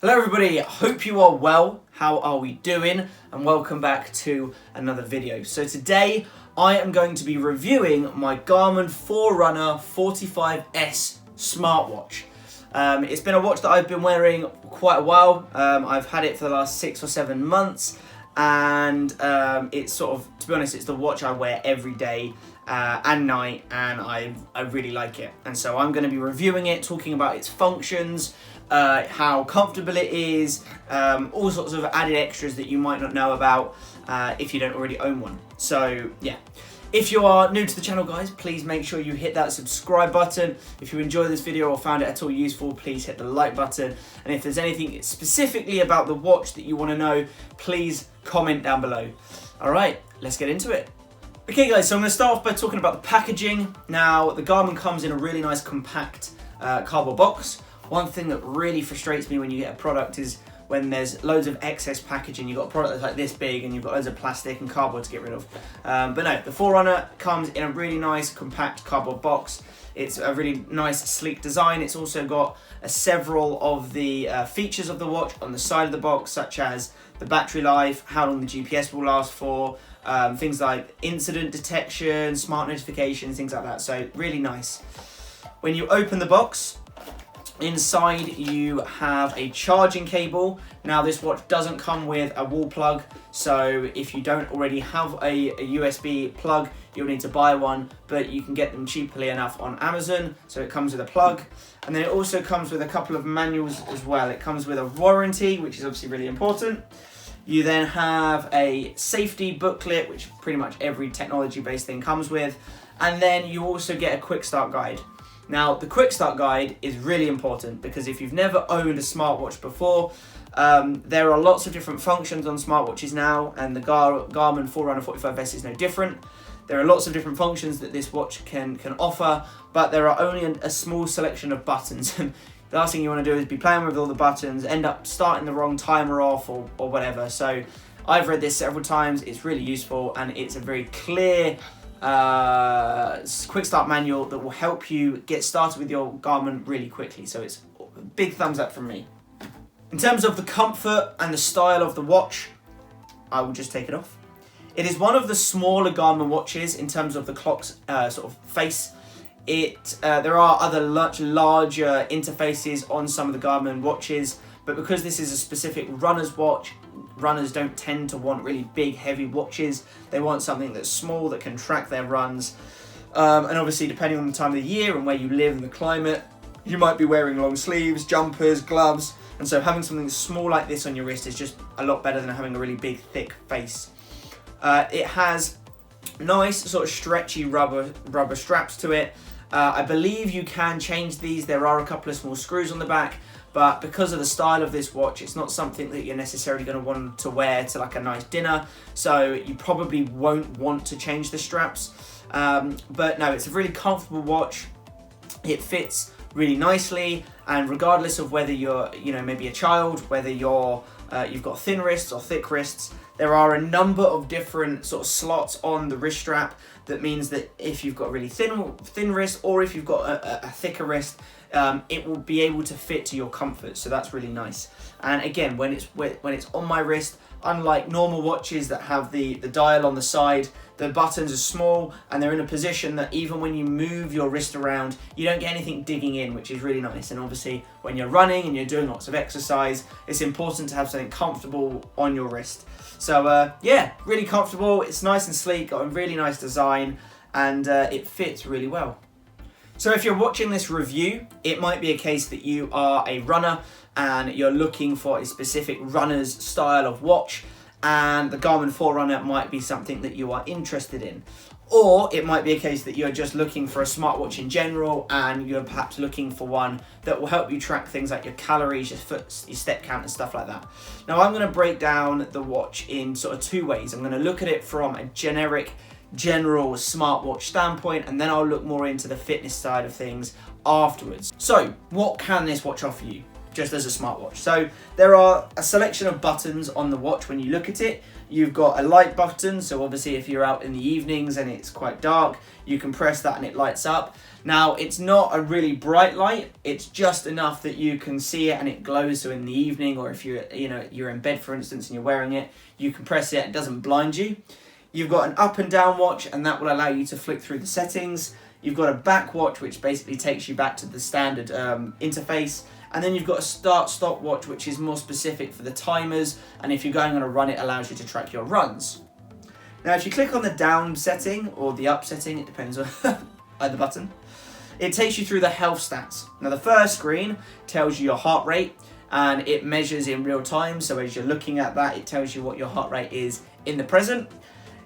Hello everybody, hope you are well. How are we doing? And welcome back to another video. So today I am going to be reviewing my Garmin Forerunner 45S smartwatch. It's been a watch that I've been wearing quite a while. I've had it for the last 6 or 7 months, and it's sort of, to be honest, it's the watch I wear every day and night, and I really like it. And so I'm going to be reviewing it, talking about its functions, how comfortable it is, all sorts of added extras that you might not know about if you don't already own one. So yeah, if you are new to the channel, guys, please make sure you hit that subscribe button. If you enjoyed this video or found it at all useful, please hit the like button. And if there's anything specifically about the watch that you want to know, please comment down below. All right, let's get into it. Okay guys, so I'm going to start off by talking about the packaging. Now, the Garmin comes in a really nice compact cardboard box. One thing that really frustrates me when you get a product is when there's loads of excess packaging. You've got a product that's like this big and you've got loads of plastic and cardboard to get rid of. But no, the Forerunner comes in a really nice compact cardboard box. It's a really nice sleek design. It's also got several of the features of the watch on the side of the box, such as the battery life, how long the GPS will last for, things like incident detection, smart notifications, things like that. So really nice. When you open the box, inside you have a charging cable. Now this watch doesn't come with a wall plug, so if you don't already have a USB plug, you'll need to buy one, but you can get them cheaply enough on Amazon. So it comes with a plug, and then it also comes with a couple of manuals as well. It comes with a warranty, which is obviously really important. You then have a safety booklet, which pretty much every technology-based thing comes with, and then you also get a quick start guide. Now, the quick start guide is really important because if you've never owned a smartwatch before, there are lots of different functions on smartwatches now, and the Garmin Forerunner 45S is no different. There are lots of different functions that this watch can offer, but there are only a small selection of buttons. The last thing you want to do is be playing with all the buttons, end up starting the wrong timer off or whatever. So I've read this several times. It's really useful, and it's a very clear quick start manual that will help you get started with your Garmin really quickly. So it's a big thumbs up from me. In terms of the comfort and the style of the watch, I will just take it off. It is one of the smaller Garmin watches in terms of the clock's sort of face. There are other much larger interfaces on some of the Garmin watches, but because this is a specific runner's watch, runners don't tend to want really big, heavy watches. They want something that's small, that can track their runs. And obviously, depending on the time of the year and where you live and the climate, you might be wearing long sleeves, jumpers, gloves. And so having something small like this on your wrist is just a lot better than having a really big, thick face. It has nice, sort of stretchy rubber straps to it. I believe you can change these. There are a couple of small screws on the back, but because of the style of this watch, it's not something that you're necessarily going to want to wear to like a nice dinner, so you probably won't want to change the straps. But no, it's a really comfortable watch. It fits really nicely, and regardless of whether you're, maybe a child, whether you've got thin wrists or thick wrists, there are a number of different sort of slots on the wrist strap. That means that if you've got really thin wrist, or if you've got a thicker wrist, it will be able to fit to your comfort. So that's really nice. And again, when it's on my wrist, unlike normal watches that have the dial on the side, the buttons are small and they're in a position that even when you move your wrist around, you don't get anything digging in, which is really nice. And obviously, when you're running and you're doing lots of exercise, it's important to have something comfortable on your wrist. So yeah, really comfortable. It's nice and sleek, got a really nice design, and it fits really well. So if you're watching this review, it might be a case that you are a runner and you're looking for a specific runner's style of watch, and the Garmin Forerunner might be something that you are interested in. Or it might be a case that you're just looking for a smartwatch in general, and you're perhaps looking for one that will help you track things like your calories, your foot, your step count and stuff like that. Now I'm going to break down the watch in sort of 2 ways. I'm going to look at it from a general smartwatch standpoint, and then I'll look more into the fitness side of things afterwards. So what can this watch offer you just as a smartwatch? So there are a selection of buttons on the watch. When you look at it, you've got a light button, so obviously if you're out in the evenings and it's quite dark, you can press that and it lights up. Now, it's not a really bright light, it's just enough that you can see it and it glows. So in the evening, or if you're in bed, for instance, and you're wearing it, you can press it, it doesn't blind you. You've got an up and down watch, and that will allow you to flick through the settings. You've got a back watch, which basically takes you back to the standard interface. And then you've got a start-stop watch, which is more specific for the timers. And if you're going on a run, it allows you to track your runs. Now, if you click on the down setting or the up setting, it depends on either button, it takes you through the health stats. Now, the first screen tells you your heart rate, and it measures in real time. So as you're looking at that, it tells you what your heart rate is in the present.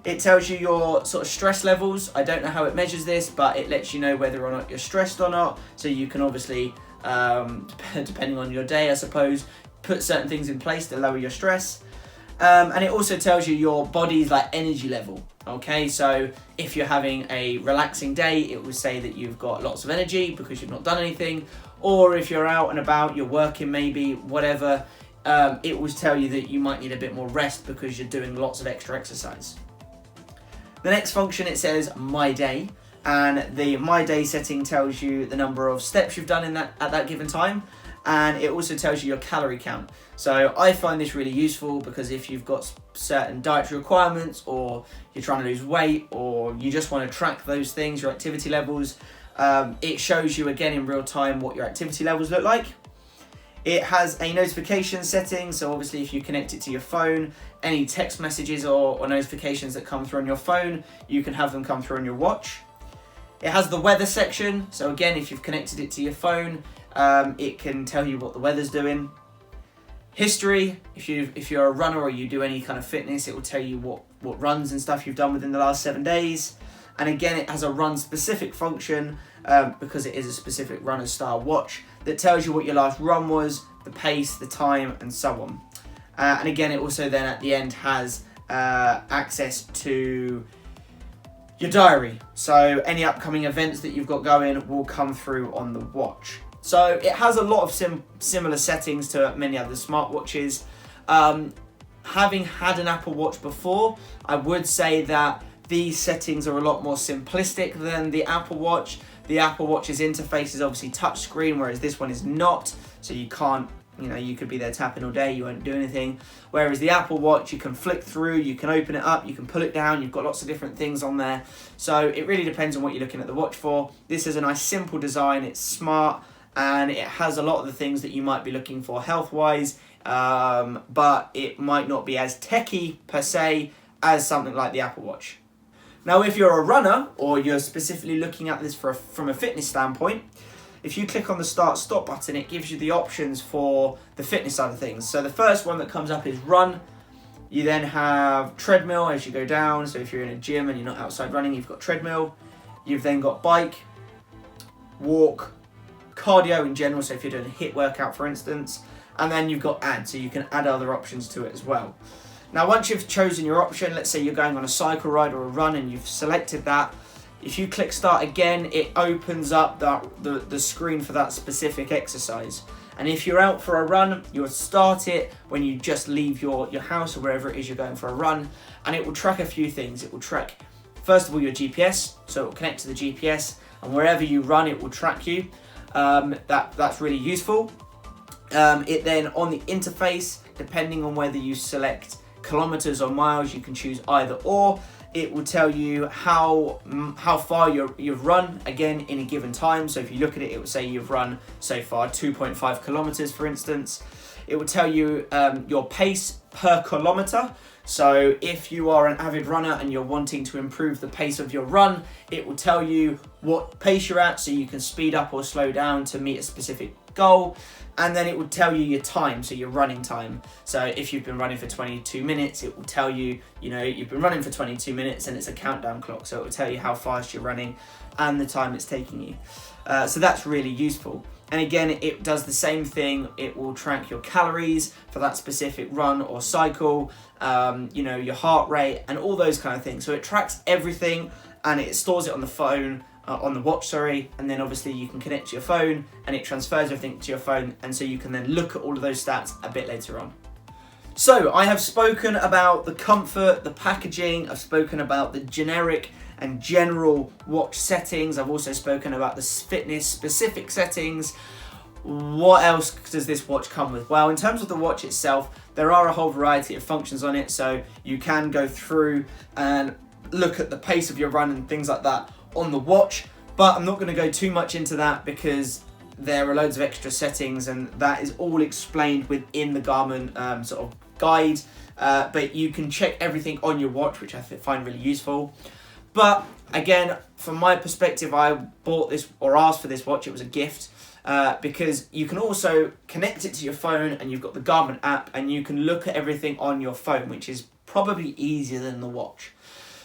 It tells you your sort of stress levels. I don't know how it measures this, but it lets you know whether or not you're stressed or not. So you can obviously, depending on your day, I suppose, put certain things in place to lower your stress. And it also tells you your body's energy level. Okay, so if you're having a relaxing day, it will say that you've got lots of energy because you've not done anything. Or if you're out and about, you're working maybe, whatever, it will tell you that you might need a bit more rest because you're doing lots of extra exercise. The next function, it says My Day, and the My Day setting tells you the number of steps you've done at that given time, and it also tells you your calorie count. So I find this really useful because if you've got certain dietary requirements, or you're trying to lose weight, or you just want to track those things, your activity levels, it shows you again in real time what your activity levels look like. It has a notification setting, so obviously if you connect it to your phone, any text messages or notifications that come through on your phone, you can have them come through on your watch. It has the weather section, so again, if you've connected it to your phone, it can tell you what the weather's doing. History, if you're a runner or you do any kind of fitness, it will tell you what runs and stuff you've done within the last 7 days. And again, it has a run-specific function because it is a specific runner-style watch that tells you what your last run was, the pace, the time, and so on. And again, it also then at the end has access to your diary. So any upcoming events that you've got going will come through on the watch. So it has a lot of similar settings to many other smartwatches. Having had an Apple Watch before, I would say that these settings are a lot more simplistic than the Apple Watch. The Apple Watch's interface is obviously touchscreen, whereas this one is not. So you can't, you could be there tapping all day, you won't do anything. Whereas the Apple Watch, you can flick through, you can open it up, you can pull it down, you've got lots of different things on there. So it really depends on what you're looking at the watch for. This is a nice simple design, it's smart, and it has a lot of the things that you might be looking for health-wise, but it might not be as techy per se as something like the Apple Watch. Now, if you're a runner, or you're specifically looking at this from a fitness standpoint, if you click on the start-stop button, it gives you the options for the fitness side of things. So the first one that comes up is run. You then have treadmill as you go down. So if you're in a gym and you're not outside running, you've got treadmill. You've then got bike, walk, cardio in general. So if you're doing a HIIT workout, for instance, and then you've got add. So you can add other options to it as well. Now, once you've chosen your option, let's say you're going on a cycle ride or a run and you've selected that, if you click start again, it opens up the screen for that specific exercise. And if you're out for a run, you'll start it when you just leave your house or wherever it is you're going for a run, and it will track a few things. It will track, first of all, your GPS, so it will connect to the GPS, and wherever you run, it will track you. That's really useful. It then, on the interface, depending on whether you select kilometers or miles, you can choose either or. It will tell you how far you've run, again, in a given time. So if you look at it, it will say you've run so far 2.5 kilometers, for instance. It will tell you your pace per kilometer. So if you are an avid runner and you're wanting to improve the pace of your run, it will tell you what pace you're at so you can speed up or slow down to meet a specific goal. And then it will tell you your time, so your running time. So if you've been running for 22 minutes, it will tell you, you've been running for 22 minutes and it's a countdown clock. So it will tell you how fast you're running and the time it's taking you. So that's really useful. And again, it does the same thing. It will track your calories for that specific run or cycle, your heart rate and all those kind of things. So it tracks everything and it stores it on the phone, on the watch, and then obviously you can connect to your phone and it transfers everything to your phone, and so you can then look at all of those stats a bit later on. So I have spoken about the comfort, the packaging, I've spoken about the generic and general watch settings. I've also spoken about the fitness specific settings. What else does this watch come with? Well, in terms of the watch itself, there are a whole variety of functions on it, so you can go through and look at the pace of your run and things like that on the watch, but I'm not going to go too much into that because there are loads of extra settings and that is all explained within the Garmin sort of guide, but you can check everything on your watch, which I find really useful. But again, from my perspective, I bought this or asked for this watch, it was a gift, because you can also connect it to your phone and you've got the Garmin app and you can look at everything on your phone, which is probably easier than the watch.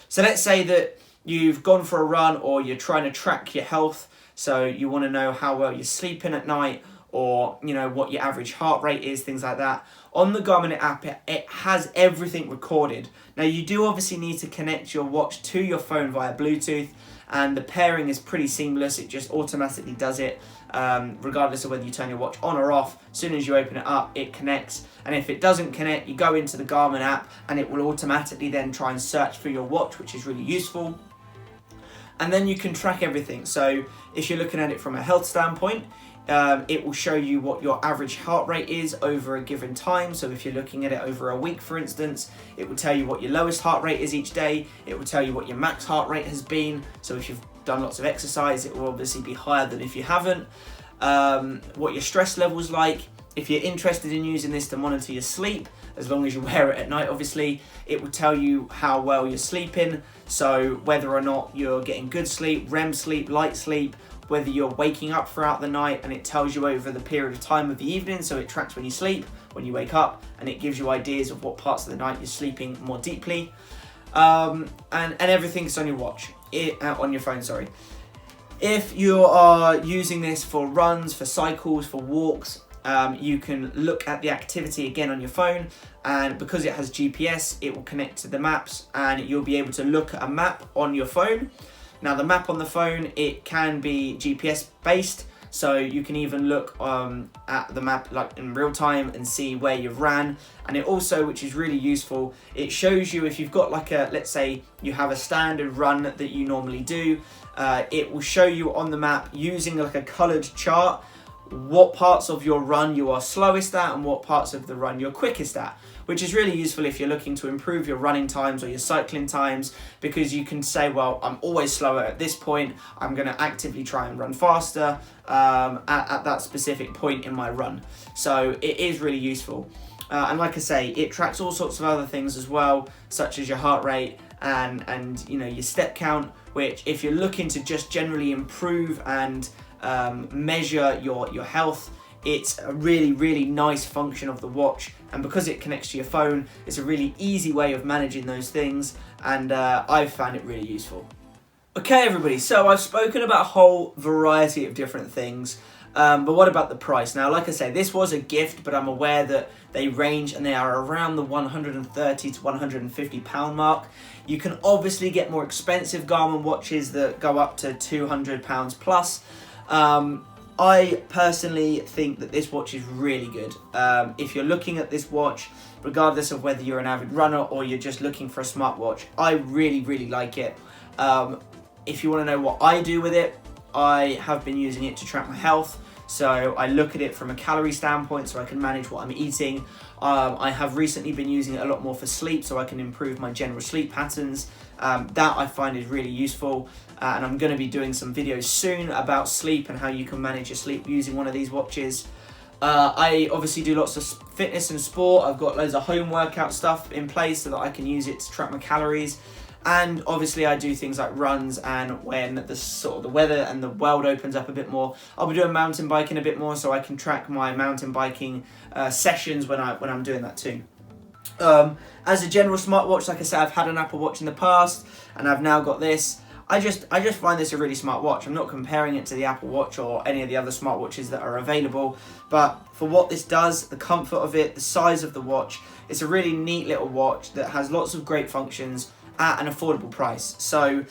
So let's say that you've gone for a run or you're trying to track your health, so you want to know how well you're sleeping at night, or you know what your average heart rate is, things like that. On the Garmin app, it has everything recorded. Now you do obviously need to connect your watch to your phone via Bluetooth, and the pairing is pretty seamless. It just automatically does it, regardless of whether you turn your watch on or off. As soon as you open it up, it connects, and if it doesn't connect, you go into the Garmin app and it will automatically then try and search for your watch, which is really useful. And then you can track everything. So if you're looking at it from a health standpoint, it will show you what your average heart rate is over a given time. So if you're looking at it over a week, for instance, it will tell you what your lowest heart rate is each day. It will tell you what your max heart rate has been. So if you've done lots of exercise, it will obviously be higher than if you haven't. What your stress level's like. If you're interested in using this to monitor your sleep, as long as you wear it at night, obviously, it will tell you how well you're sleeping. So whether or not you're getting good sleep, REM sleep, light sleep, whether you're waking up throughout the night, and it tells you over the period of time of the evening. So it tracks when you sleep, when you wake up, and it gives you ideas of what parts of the night you're sleeping more deeply. And everything's on your watch, on your phone, sorry. If you are using this for runs, for cycles, for walks, you can look at the activity again on your phone, and because it has GPS, it will connect to the maps and you'll be able to look at a map on your phone. Now the map on the phone, it can be GPS based, so you can even look at the map like in real time and see where you've ran. And it also, which is really useful, it shows you if you've got like a, let's say you have a standard run that you normally do, it will show you on the map using like a coloured chart what parts of your run you are slowest at and what parts of the run you're quickest at, which is really useful if you're looking to improve your running times or your cycling times, because you can say, well, I'm always slower at this point, I'm going to actively try and run faster at that specific point in my run. So it is really useful. And like I say, it tracks all sorts of other things as well, such as your heart rate and you know, your step count, which if you're looking to just generally improve and measure your health, it's a really nice function of the watch. And because it connects to your phone, it's a really easy way of managing those things, and I've found it really useful. Okay everybody, so I've spoken about a whole variety of different things, but what about the price? Now like I say, this was a gift, but I'm aware that they range and they are around the £130 to £150 mark. You can obviously get more expensive Garmin watches that go up to £200 plus. I personally think that this watch is really good. If you're looking at this watch, regardless of whether you're an avid runner or you're just looking for a smartwatch, I really like it. If you want to know what I do with it, I have been using it to track my health. So I look at it from a calorie standpoint so I can manage what I'm eating. I have recently been using it a lot more for sleep so I can improve my general sleep patterns. That I find is really useful, and I'm going to be doing some videos soon about sleep and how you can manage your sleep using one of these watches. I obviously do lots of fitness and sport. I've got loads of home workout stuff in place so that I can use it to track my calories. And obviously I do things like runs, and when the weather and the world opens up a bit more, I'll be doing mountain biking a bit more so I can track my mountain biking sessions when I'm doing that too. As a general smartwatch, like I said, I've had an Apple Watch in the past and I've now got this. I just find this a really smart watch. I'm not comparing it to the Apple Watch or any of the other smartwatches that are available, but for what this does, the comfort of it, the size of the watch, it's a really neat little watch that has lots of great functions at an affordable price. So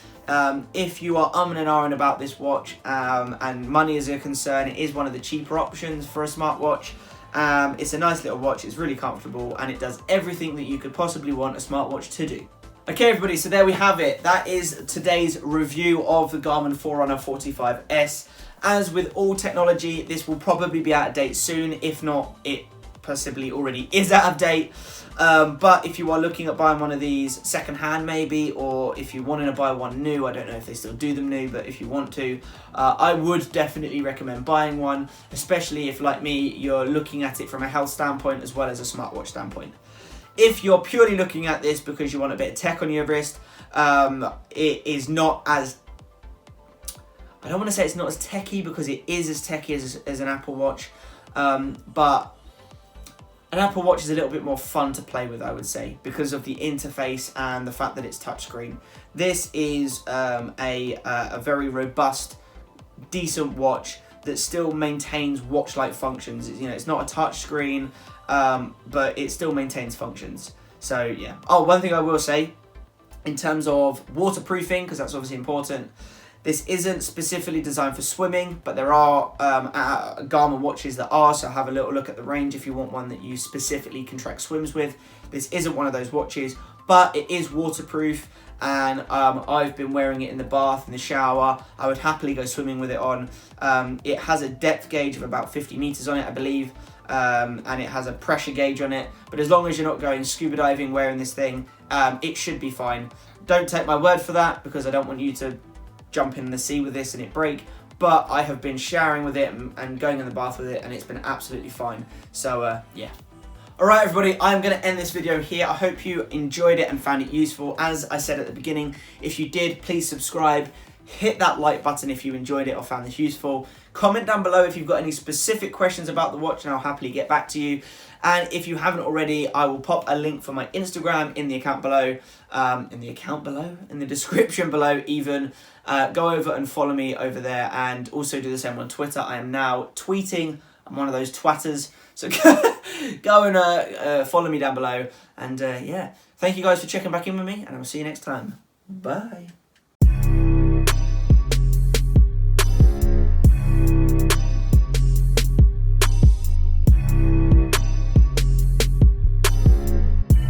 if you are umming and ahhing about this watch and money is a concern, it is one of the cheaper options for a smartwatch. It's a nice little watch, it's really comfortable, and it does everything that you could possibly want a smartwatch to do. Okay everybody, so there we have it. That is today's review of the Garmin Forerunner 45S. As with all technology, this will probably be out of date soon. If not, it possibly already is out of date. But if you are looking at buying one of these second-hand maybe, or if you're wanting to buy one new, I don't know if they still do them new, but if you want to, I would definitely recommend buying one, especially if, like me, you're looking at it from a health standpoint as well as a smartwatch standpoint. If you're purely looking at this because you want a bit of tech on your wrist, it is not as, I don't want to say it's not as techy, because it is as techy as an Apple Watch, but an Apple Watch is a little bit more fun to play with, I would say, because of the interface and the fact that it's touchscreen. This is a very robust, decent watch that still maintains watch-like functions. You know, it's not a touchscreen, but it still maintains functions. So yeah. Oh, one thing I will say, in terms of waterproofing, because that's obviously important, this isn't specifically designed for swimming, but there are Garmin watches that are, so have a little look at the range if you want one that you specifically can track swims with. This isn't one of those watches, but it is waterproof, and I've been wearing it in the bath, in the shower. I would happily go swimming with it on. It has a depth gauge of about 50 meters on it, I believe, and it has a pressure gauge on it, but as long as you're not going scuba diving wearing this thing, it should be fine. Don't take my word for that, because I don't want you to jump in the sea with this and it break, but I have been showering with it and going in the bath with it, and it's been absolutely fine. So yeah. Alright everybody, I'm going to end this video here. I hope you enjoyed it and found it useful. As I said at the beginning, if you did, please subscribe, hit that like button if you enjoyed it or found this useful. Comment down below if you've got any specific questions about the watch, and I'll happily get back to you. And if you haven't already, I will pop a link for my Instagram in the account below, in the description below even. Go over and follow me over there, and also do the same on Twitter. I am now tweeting. I'm one of those twatters. So go and follow me down below. And yeah, thank you guys for checking back in with me, and I'll see you next time. Bye.